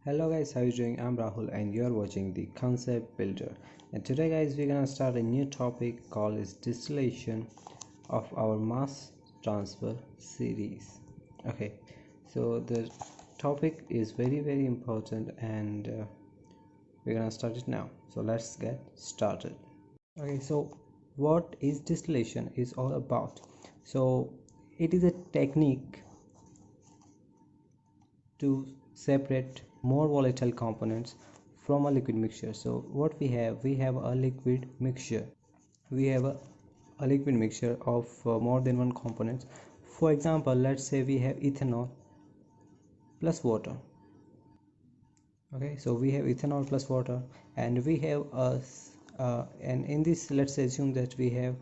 Hello guys, how you doing? I'm Rahul and you're watching the Concept Builder. And today guys, we're gonna start a new topic called is distillation of our mass transfer series. Okay, so the topic is very important and we're gonna start it now. So let's get started. Okay, so what is distillation is all about? So it is a technique to separate more volatile components from a liquid mixture. So what we have a liquid mixture. We have a liquid mixture of more than one components. For example, let's say we have ethanol plus water. Okay, so we have ethanol plus water, and we have and in this, let's assume that we have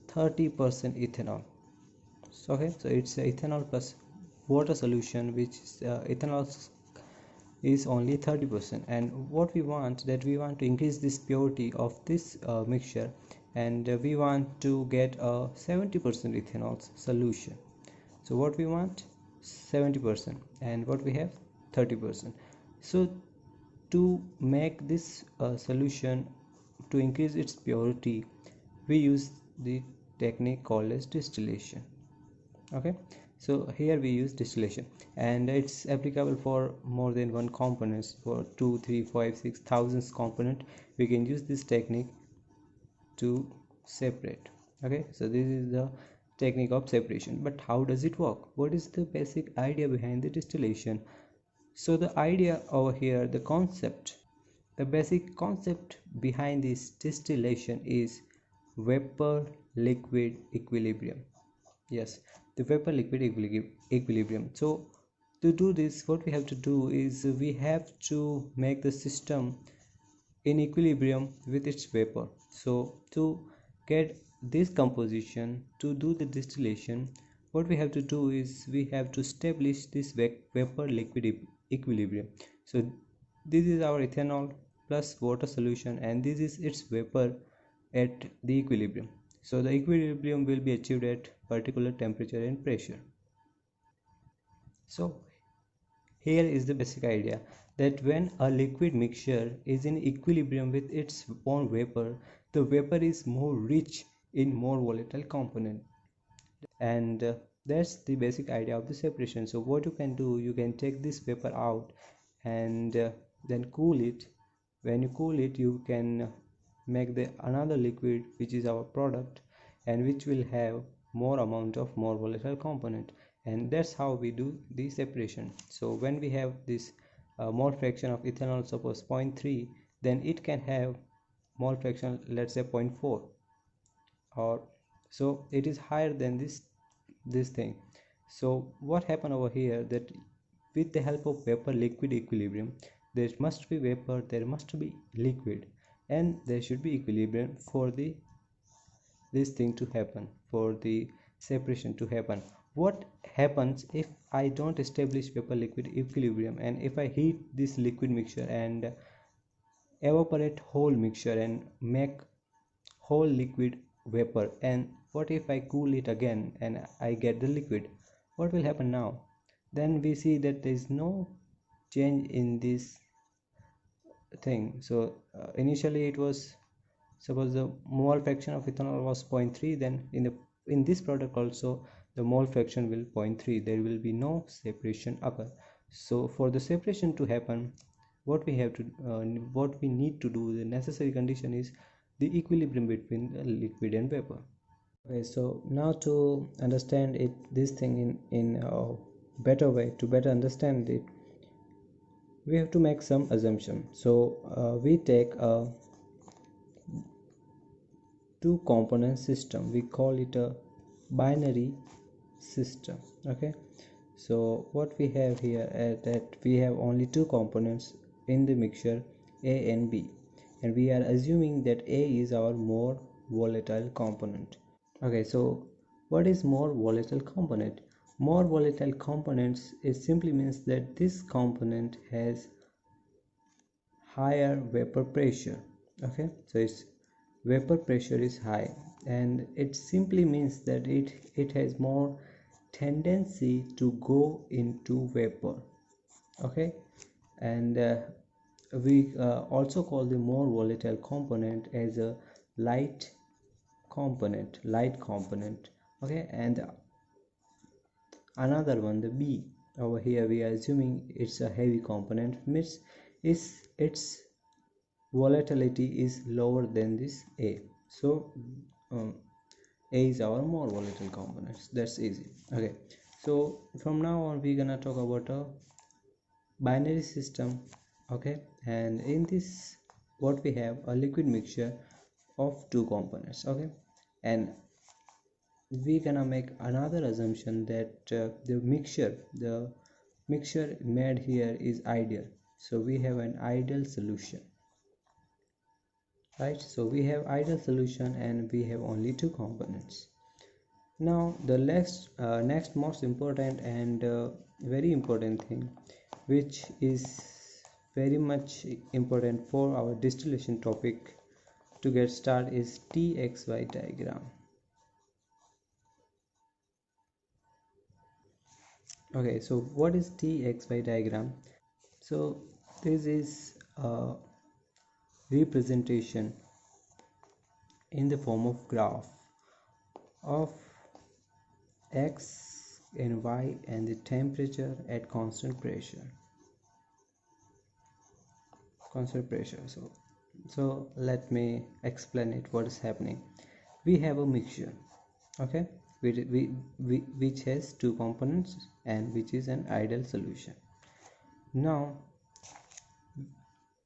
30% ethanol. So, okay, so it's ethanol plus water solution, which is ethanol is only 30%. And what we want, that we want to increase this purity of this mixture, and we want to get a 70% ethanol solution. So what we want, 70%, and what we have, 30%. So to make this solution, to increase its purity, we use the technique called as distillation. Okay, so here we use distillation, and it's applicable for more than one components. For 2 3 5 6 thousands component, we can use this technique to separate. Okay, so this is the technique of separation. But how does it work? What is the basic idea behind the distillation? So the idea over here, the basic concept behind this distillation is vapor liquid equilibrium. Yes, the vapor liquid equilibrium. So to do this, what we have to do is we have to make the system in equilibrium with its vapor. So to get this composition, to do the distillation, what we have to do is we have to establish this vapor liquid equilibrium. So this is our ethanol plus water solution, and this is its vapor at the equilibrium. So the equilibrium will be achieved at particular temperature and pressure. So here is the basic idea, that when a liquid mixture is in equilibrium with its own vapor, the vapor is more rich in more volatile component. And that's the basic idea of the separation. So what you can do, you can take this vapor out and then cool it. When you cool it, you can make the another liquid, which is our product, and which will have more amount of more volatile component. And that's how we do the separation. So when we have this mole fraction of ethanol, suppose 0.3, then it can have mole fraction, let's say 0.4, or so it is higher than this thing. So what happened over here, that with the help of vapor liquid equilibrium, there must be vapor, there must be liquid, and there should be equilibrium for this thing to happen, for the separation to happen. What happens if I don't establish vapor liquid equilibrium, and if I heat this liquid mixture and evaporate whole mixture and make whole liquid vapor? And what if I cool it again and I get the liquid? What will happen now? Then we see that there is no change in this thing. So initially it was, suppose the mole fraction of ethanol was 0.3, then in this product also the mole fraction will 0.3. There will be no separation occur. So for the separation to happen, what we have to what we need to do, the necessary condition is the equilibrium between the liquid and vapor. Okay, so now to understand it, this thing in a better way, to better understand it, we have to make some assumption. So we take a two component system, we call it a binary system. Okay, so what we have here is that we have only two components in the mixture, A and B, and we are assuming that A is our more volatile component. Okay, so what is more volatile component? More volatile components, it simply means that this component has higher vapor pressure. Okay, so its vapor pressure is high, and it simply means that it has more tendency to go into vapor. Okay, and we also call the more volatile component as a light light component. Okay, and another one, the B, over here we are assuming it's a heavy component, means is its volatility is lower than this A. So um, A is our more volatile components. That's easy. Okay, so from now on we're gonna talk about a binary system. Okay, and in this what we have, a liquid mixture of two components. Okay, and we gonna make another assumption that the mixture made here is ideal. So we have an ideal solution, right? So we have ideal solution and we have only two components. Now the next most important and very important thing, which is very much important for our distillation topic to get started, is TXY diagram. Okay, so what is TXY diagram? So this is a representation in the form of graph of x and y and the temperature at constant pressure. So let me explain it what is happening. We have a mixture, okay, which has two components and which is an ideal solution. Now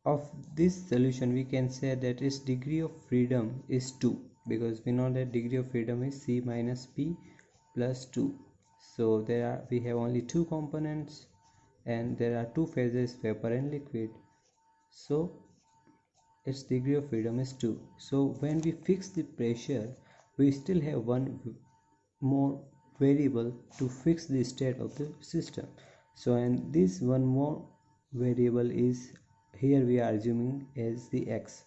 of this solution we can say that its degree of freedom is 2, because we know that degree of freedom is C minus P plus 2. So we have only two components and there are two phases, vapor and liquid. So its degree of freedom is 2. So when we fix the pressure, we still have one more variable to fix the state of the system. So and this one more variable is, here we are assuming, as the x.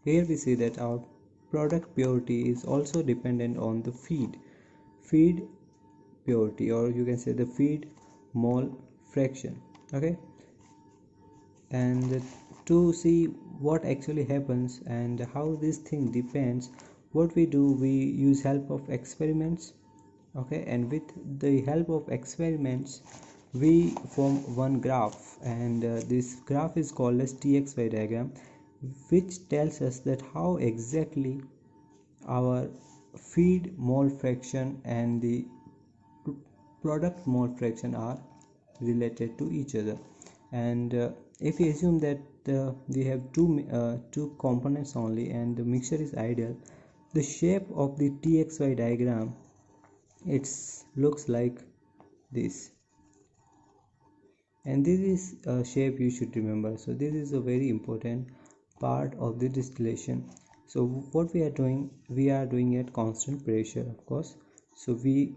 Here we see that our product purity is also dependent on the feed purity, or you can say the feed mole fraction. Okay, and to see what actually happens and how this thing depends, what we do, we use help of experiments. Okay, and with the help of experiments we form one graph, and this graph is called as TXY diagram, which tells us that how exactly our feed mole fraction and the product mole fraction are related to each other. And if we assume that we have two components only and the mixture is ideal, the shape of the TXY diagram, it looks like this, and this is a shape you should remember. So this is a very important part of the distillation. So what we are doing, we are doing at constant pressure, of course. So we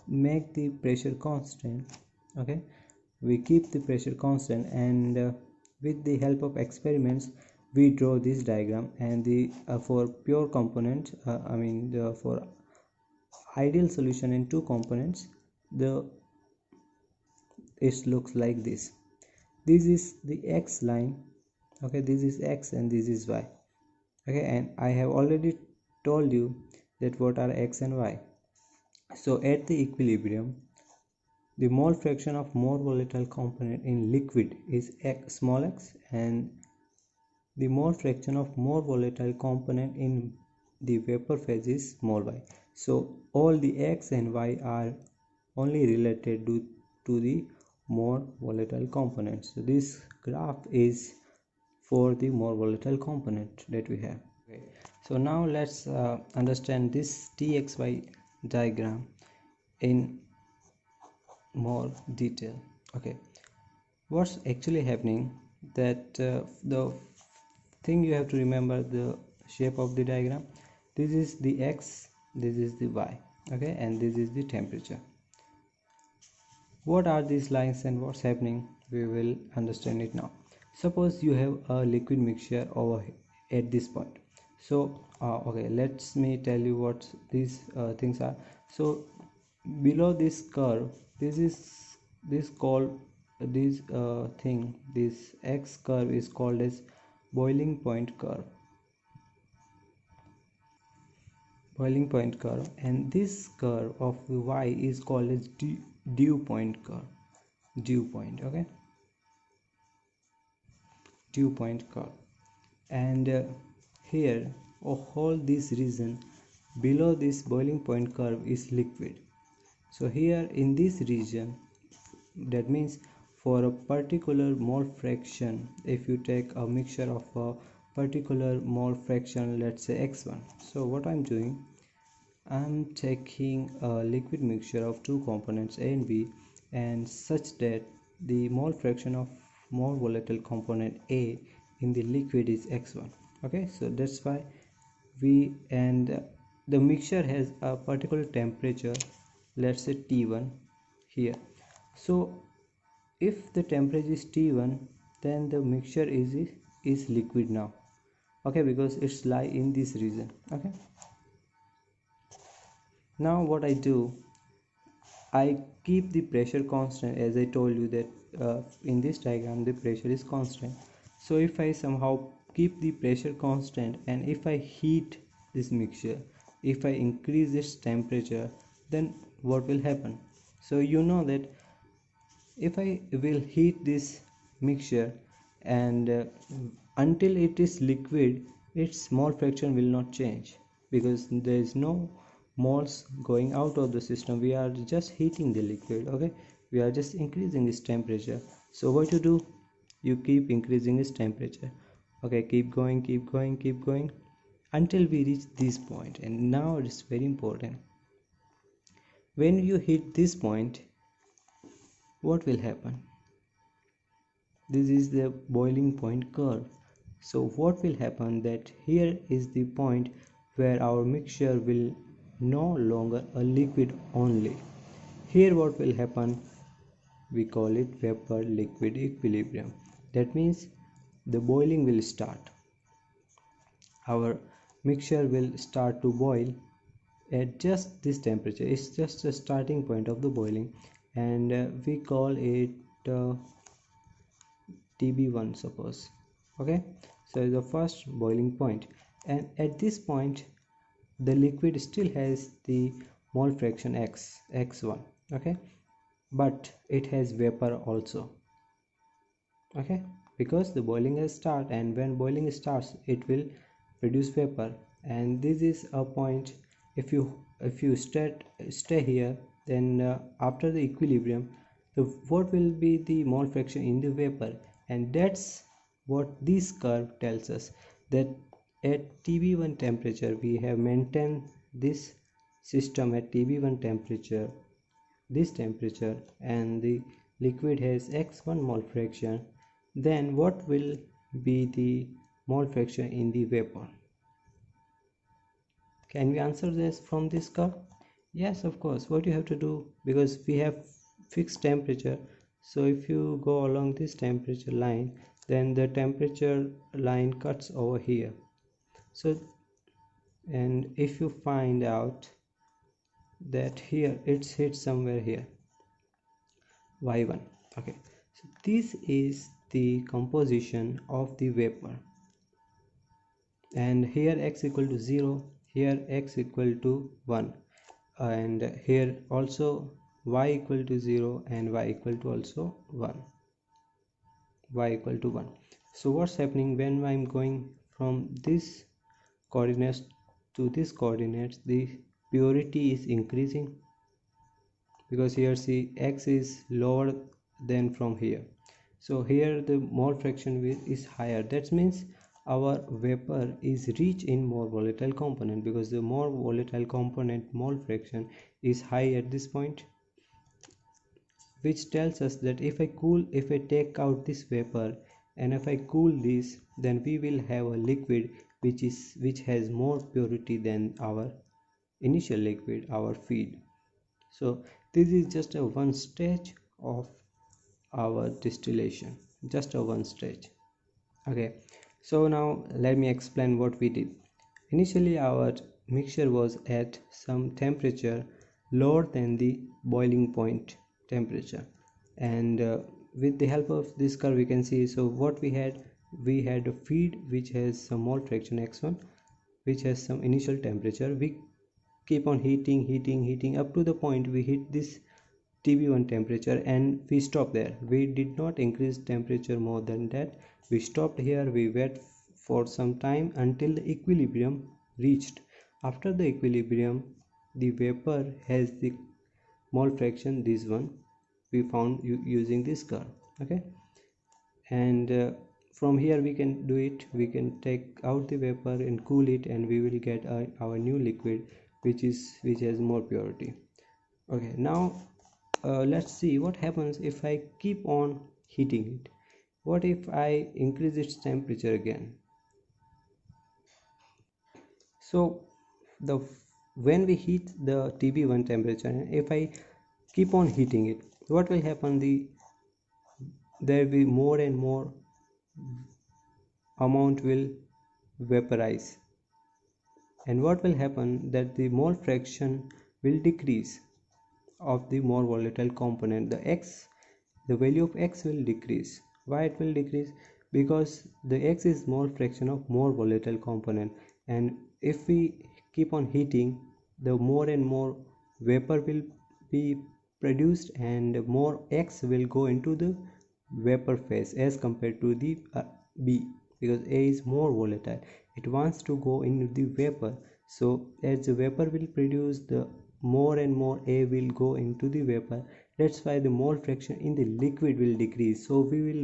make the pressure constant. Okay, we keep the pressure constant, and with the help of experiments we draw this diagram. And the for pure component, for ideal solution in two components, the it looks like this is the x line. Okay, this is x and this is y. Okay, and I have already told you that what are x and y. So at the equilibrium, the mole fraction of more volatile component in liquid is small x, and the mole fraction of more volatile component in the vapor phase is small y. So all the x and y are only related to the more volatile components. So this graph is for the more volatile component that we have. Okay. So now let's understand this TXY diagram in more detail. Okay, what's actually happening, that the thing you have to remember, the shape of the diagram, this is the x, this is the y. Okay, and this is the temperature. What are these lines and what's happening, we will understand it now. Suppose you have a liquid mixture over at this point. So okay, let me tell you what these things are. So below this curve, this called this thing, this x curve is called as boiling point curve. Boiling point curve, and this curve of y is called as dew point curve. Dew point, okay, dew point curve. And here, all this region below this boiling point curve is liquid. So here in this region, that means for a particular mole fraction, if you take a mixture of a particular mole fraction, let's say x1. So what I'm doing, I'm taking a liquid mixture of two components A and B, and such that the mole fraction of more volatile component A in the liquid is x1. Okay, so that's why we, and the mixture has a particular temperature, let's say T1 here. So if the temperature is T1, then the mixture is liquid now. Okay, because it's lie in this region. Okay, now what I do, I keep the pressure constant, as I told you that in this diagram the pressure is constant. So if I somehow keep the pressure constant, and if I heat this mixture, if I increase its temperature, then what will happen? So you know that if I will heat this mixture, and until it is liquid, its mole fraction will not change, because there is no moles going out of the system. We are just heating the liquid. Okay, we are just increasing its temperature. So what you do, you keep increasing its temperature. Okay, keep going, keep going, keep going, until we reach this point. And now it is very important, when you hit this point, what will happen? This is the boiling point curve. So what will happen, that here is the point where our mixture will no longer a liquid only. Here what will happen, we call it vapor liquid equilibrium. That means the boiling will start. Our mixture will start to boil at just this temperature. It's just a starting point of the boiling, and we call it TB1, suppose. Okay, so the first boiling point, and at this point the liquid still has the mole fraction x1. Okay, but it has vapor also. Okay, because the boiling has started, and when boiling starts it will produce vapor. And this is a point, if you stay here, then after the equilibrium, what will be the mole fraction in the vapor? And that's what this curve tells us, that at TB1 temperature we have maintained this system at TB1 temperature, this temperature, and the liquid has x1 mole fraction. Then what will be the mole fraction in the vapor? Can we answer this from this curve? Yes, of course. What you have to do, because we have fixed temperature, so if you go along this temperature line, then the temperature line cuts over here. So, and if you find out that here it's hit somewhere here, y1. Okay, so this is the composition of the vapor, and here x equal to 0, here x equal to 1, and here also y equal to 0 and y equal to also 1, y equal to 1. So what's happening, when I'm going from this coordinates to this coordinates, the purity is increasing, because here see x is lower than from here. So here the mole fraction is higher. That means our vapor is rich in more volatile component, because the more volatile component mole fraction is high at this point, which tells us that if I take out this vapor and if I cool this, then we will have a liquid which has more purity than our initial liquid, our feed. So this is just a one stage of our distillation, just a one stage. Okay, so now let me explain what we did. Initially our mixture was at some temperature lower than the boiling point temperature, and with the help of this curve we can see. So what we had a feed which has some mole fraction x1, which has some initial temperature. We keep on heating up to the point we hit this TB1 temperature, and we stop there. We did not increase temperature more than that. We stopped here. We wait for some time until the equilibrium reached. After the equilibrium, the vapor has the mole fraction, this one we found using this curve. Okay, and from here we can do it. We can take out the vapor and cool it, and we will get our new liquid which has more purity. Okay, now let's see what happens if I keep on heating it. What if I increase its temperature again? So the when we heat the TB1 temperature, if I keep on heating it, what will happen? There will be more and more amount will vaporize, and what will happen that the mole fraction will decrease of the more volatile component. The value of x will decrease. Why it will decrease? Because the x is mole fraction of more volatile component, and if we keep on heating, the more and more vapor will be produced, and more x will go into the vapor phase as compared to the b, because a is more volatile. It wants to go into the vapor. So as the vapor will produce, the more and more a will go into the vapor. That's why the mole fraction in the liquid will decrease. So we will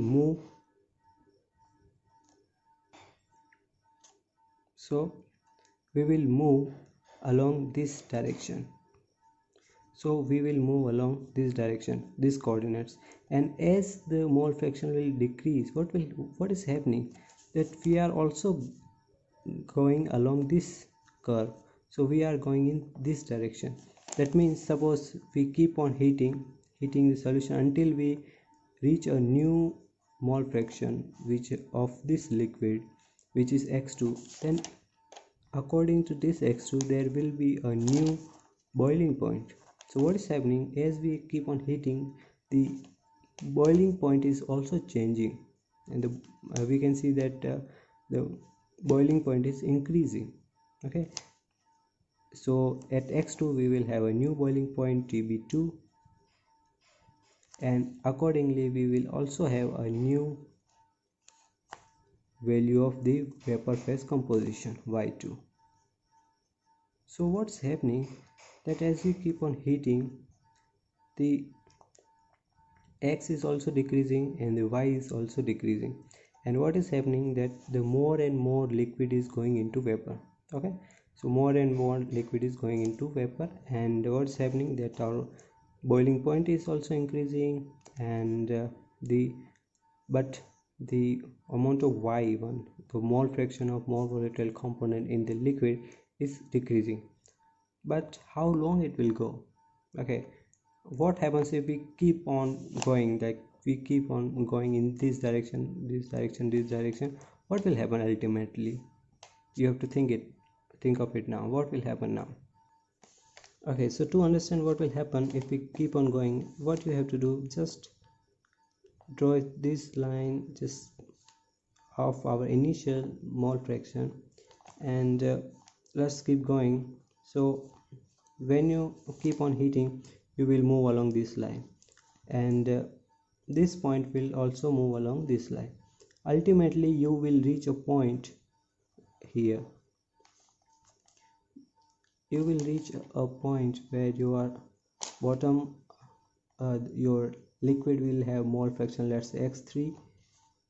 move along this direction. So we will move along this direction, these coordinates, and as the mole fraction will decrease, what is happening, that we are also going along this curve. So we are going in this direction. That means suppose we keep on heating the solution until we reach a new mole fraction which of this liquid, which is x2. Then according to this x2 there will be a new boiling point. So what is happening, as we keep on heating, the boiling point is also changing, and we can see that the boiling point is increasing. Okay, so at x2 we will have a new boiling point TB2, and accordingly we will also have a new value of the vapor phase composition y2. So what's happening, that as we keep on heating, the x is also decreasing and the y is also decreasing, and what is happening, that the more and more liquid is going into vapor. Okay, so more and more liquid is going into vapor, and what's happening, that our boiling point is also increasing, and but the amount of y1, the mole fraction of more volatile component in the liquid, is decreasing. But how long it will go? Okay, what happens if we keep on going, like we keep on going in this direction, what will happen ultimately? You have to think of it now. What will happen now? Okay, so to understand what will happen if we keep on going, what you have to do, just draw this line just of our initial mole fraction, and let's keep going. So when you keep on heating, you will move along this line, and this point will also move along this line. Ultimately you will reach a point here. You will reach a point where your bottom your liquid will have mole fraction, let's say x3.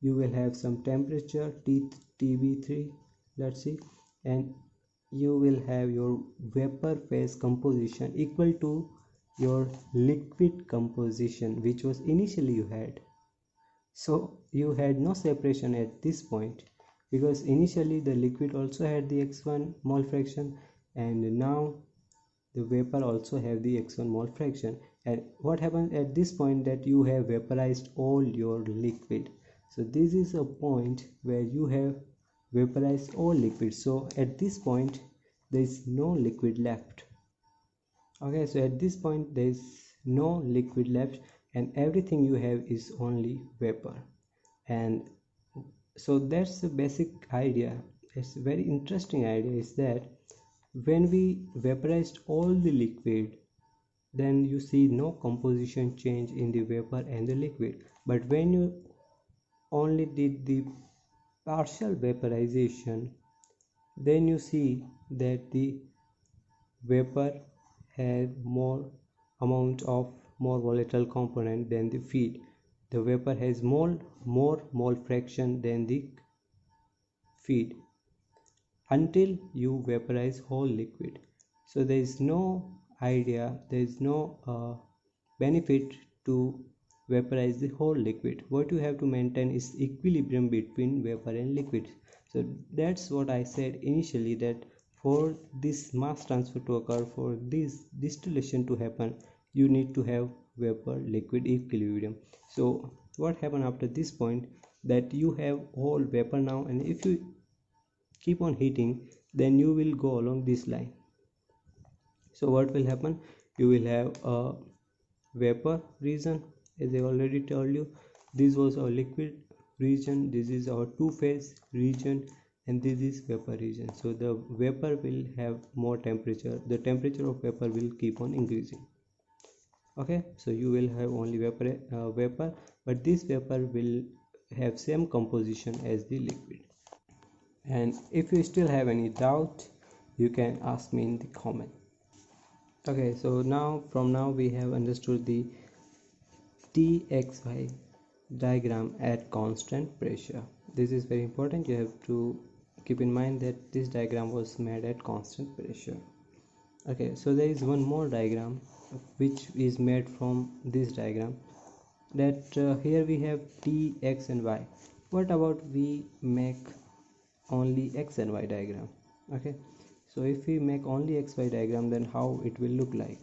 You will have some temperature TB3, let's see, and you will have your vapor phase composition equal to your liquid composition which was initially you had. So you had no separation at this point, because initially the liquid also had the x1 mole fraction, and now the vapor also have the x1 mole fraction. And what happens at this point, that you have vaporized all your liquid. So this is a point where you have vaporized all liquid. So at this point there is no liquid left. Okay, so at this point there is no liquid left and everything you have is only vapor. And so that's the basic idea. It's a very interesting idea is that when we vaporized all the liquid, then you see no composition change in the vapor and the liquid. But when you only did the partial vaporization, then you see that the vapor had more amount of more volatile component than the feed. The vapor has more mole fraction than the feed until you vaporize whole liquid. So there is no there is no benefit to vaporize the whole liquid. What you have to maintain is equilibrium between vapor and liquid. So that's what I said initially, that for this mass transfer to occur, for this distillation to happen, you need to have vapor liquid equilibrium. So what happened after this point, that you have whole vapor now, and if you keep on heating, then you will go along this line. So what will happen, you will have a vapor region. As I already told you, this was our liquid region, this is our two-phase region, and this is vapor region. So the vapor will have more temperature, the temperature of vapor will keep on increasing. Okay, so you will have only vapor, but this vapor will have same composition as the liquid. And if you still have any doubt, you can ask me in the comment. Okay, so now we have understood the TXY diagram at constant pressure. This is very important. You have to keep in mind that this diagram was made at constant pressure. Okay, so there is one more diagram which is made from this diagram, that here we have T, X and Y. What about we make only X and Y diagram? Okay, so if we make only XY diagram, then how it will look like?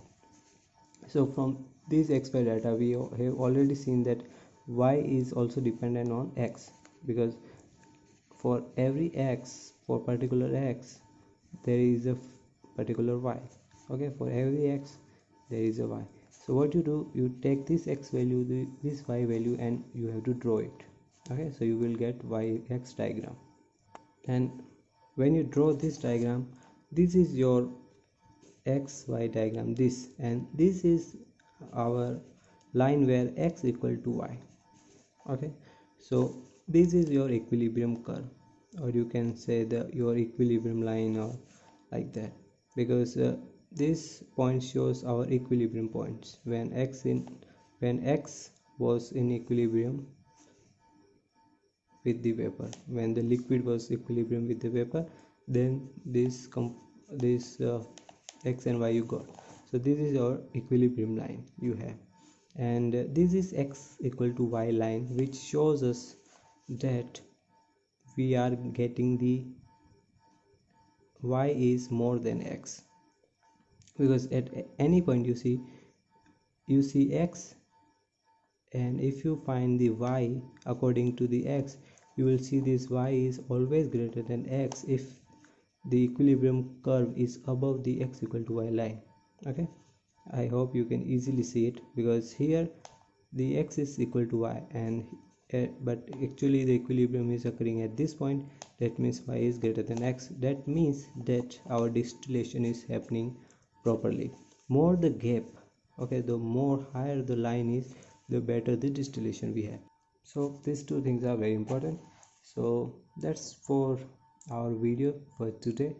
So from this XY data, we have already seen that Y is also dependent on X, because for every X, for particular X, there is a particular Y. Okay, for every X there is a Y. So what you do, you take this X value, this Y value, and you have to draw it. Okay, so you will get YX diagram. And when you draw this diagram, this is your XY diagram, this, and this is our line where X equal to Y. Okay, so this is your equilibrium curve, or you can say your equilibrium line, or like that, because this point shows our equilibrium points when X was in equilibrium with the vapor, when the liquid was equilibrium with the vapor, then this X and Y you got. So this is your equilibrium line you have, and this is X equal to Y line, which shows us that we are getting the Y is more than X, because at any point you see X, and if you find the Y according to the X, you will see this Y is always greater than X if the equilibrium curve is above the X equal to Y line. Okay, I hope you can easily see it, because here the X is equal to Y, and but actually the equilibrium is occurring at this point. That means Y is greater than X. That means that our distillation is happening properly. More the gap, okay, the more higher the line is, the better the distillation we have. So these two things are very important. So that's for our video for today.